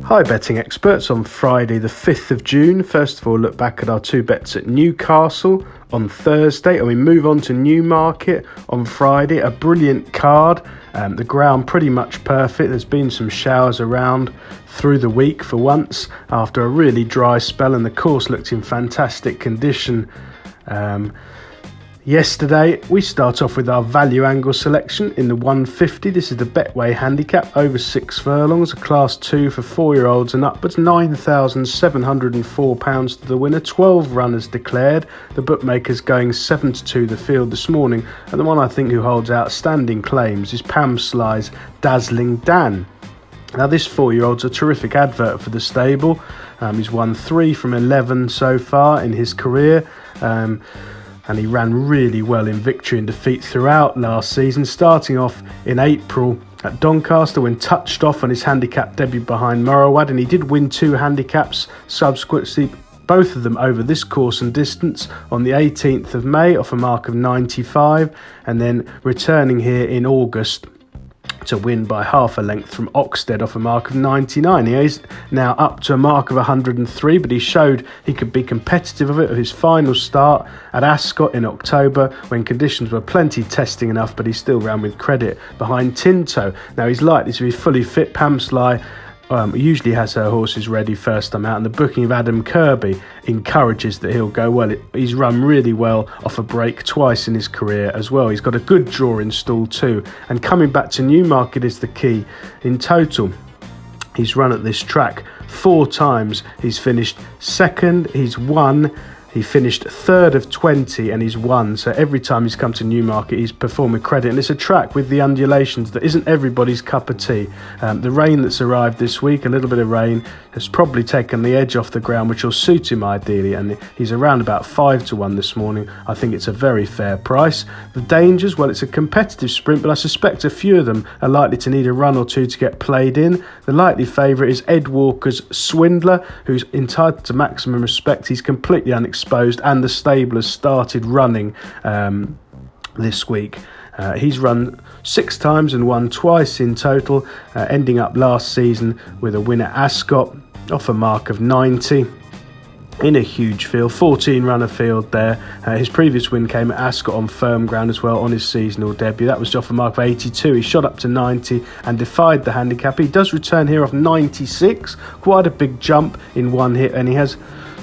Hi betting experts, on Friday the 5th of June. First of all, look back at our two bets at Newcastle on Thursday, and we move on to Newmarket on Friday. A brilliant card, the ground pretty much perfect. There's been some showers around through the week for once after a really dry spell, and the course looked in fantastic condition. Yesterday, we start off with our value angle selection in the 150. This is the Betway Handicap over 6 furlongs, a class 2 for 4-year-olds and upwards. £9,704 to the winner. 12 runners declared. The bookmakers going 7-2 the field this morning. And the one I think who holds outstanding claims is Pam Sly's Dazzling Dan. Now, this 4-year-old's a terrific advert for the stable. He's won 3 from 11 so far in his career. And he ran really well in victory and defeat throughout last season, starting off in April at Doncaster when touched off on his handicap debut behind Morrowad, and he did win 2 handicaps subsequently, both of them over this course and distance, on the 18th of May off a mark of 95, and then returning here in August to win by half a length from Oxted off a mark of 99. He is now up to a mark of 103, but he showed he could be competitive of his final start at Ascot in October when conditions were plenty testing enough, but he still ran with credit behind Tinto. Now he's likely to be fully fit. Pam Sly usually has her horses ready first time out, and the booking of Adam Kirby encourages that he'll go well. He's run really well off a break twice in his career as well. He's got a good draw in stall too, and coming back to Newmarket is the key. In total, he's run at this track 4 times. He's finished second, he's won. He finished 3rd of 20 and he's won. So every time he's come to Newmarket, he's performed with credit. And it's a track with the undulations that isn't everybody's cup of tea. The rain that's arrived this week, a little bit of rain, has probably taken the edge off the ground, which will suit him ideally. And he's around about 5-1 this morning. I think it's a very fair price. The dangers, well, it's a competitive sprint, but I suspect a few of them are likely to need a run or two to get played in. The likely favourite is Ed Walker's Swindler, who's entitled to maximum respect. He's completely unexpected. And the stable has started running this week. He's run 6 times and won twice in total, ending up last season with a win at Ascot off a mark of 90 in a huge field, 14 runner field there. His previous win came at Ascot on firm ground as well on his seasonal debut. That was off a mark of 82. He shot up to 90 and defied the handicap. He does return here off 96, quite a big jump in one hit, and he has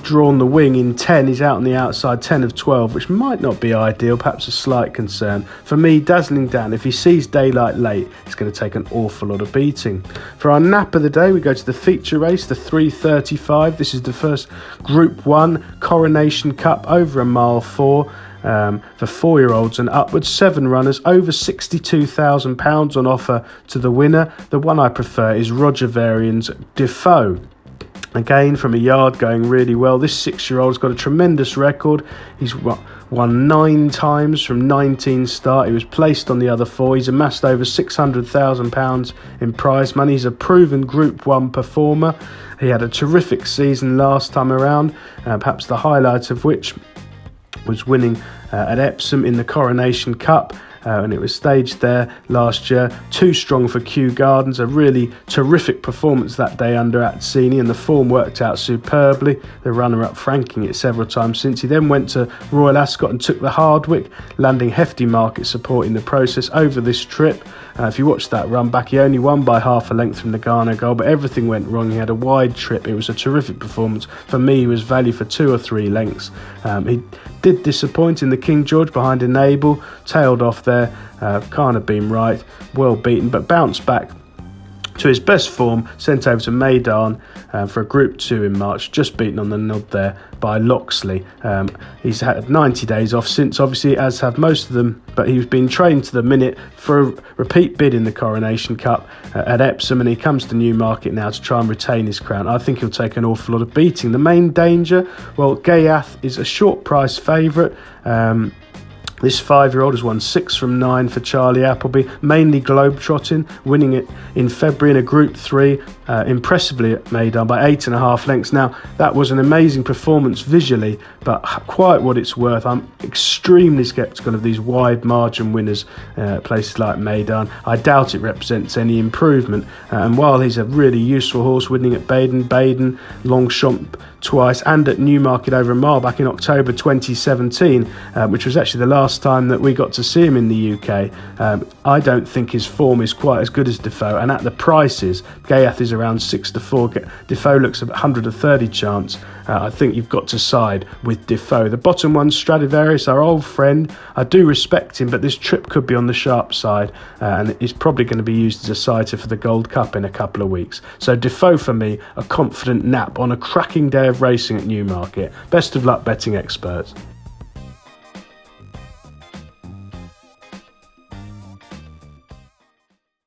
drawn the wing in 10. He's out on the outside 10 of 12, which might not be ideal, perhaps a slight concern. For me, Dazzling Dan, if he sees daylight late, it's going to take an awful lot of beating. For our nap of the day, we go to the feature race, the 3:35. This is the first Group 1 Coronation Cup over a mile 4. For 4-year-olds and upwards. 7 runners, over £62,000 on offer to the winner. The one I prefer is Roger Varian's Defoe. Again, from a yard, going really well. This 6-year-old's got a tremendous record. He's won 9 times from 19 start. He was placed on the other 4. He's amassed over £600,000 in prize money. He's a proven Group 1 performer. He had a terrific season last time around, perhaps the highlight of which was winning at Epsom in the Coronation Cup. And it was staged there last year. Too strong for Kew Gardens. A really terrific performance that day under Atzini, and the form worked out superbly. The runner-up franking it several times since. He then went to Royal Ascot and took the Hardwick, landing hefty market support in the process over this trip. If you watch that run back, he only won by half a length from the Ghana goal, but everything went wrong. He had a wide trip. It was a terrific performance. For me, he was value for 2 or 3 lengths. He did disappoint in the King George behind Enable, tailed off there. Can't have been right, well beaten, but bounced back to his best form, sent over to Meydan for a Group 2 in March, just beaten on the nod there by Loxley. He's had 90 days off since, obviously, as have most of them, but he's been trained to the minute for a repeat bid in the Coronation Cup at Epsom, and he comes to Newmarket now to try and retain his crown. I think he'll take an awful lot of beating. The main danger, well, Gayath is a short price favourite. This 5-year-old has won 6 from 9 for Charlie Appleby, mainly globetrotting, winning it in February in a Group 3, impressively at Meydan by 8.5 lengths. Now, that was an amazing performance visually, but quite what it's worth. I'm extremely sceptical of these wide margin winners at places like Meydan. I doubt it represents any improvement. And while he's a really useful horse, winning at Baden, Longchamp twice, and at Newmarket over a mile back in October 2017, which was actually the last time that we got to see him in the UK. I don't think his form is quite as good as Defoe, and at the prices, Gaiath is around 6-4, Defoe looks at 130 chance. I think you've got to side with Defoe. The bottom one, Stradivarius, our old friend, I do respect him, but this trip could be on the sharp side, and he's probably going to be used as a sighter for the Gold Cup in a couple of weeks. So Defoe for me, a confident nap on a cracking day of racing at Newmarket. Best of luck, betting experts.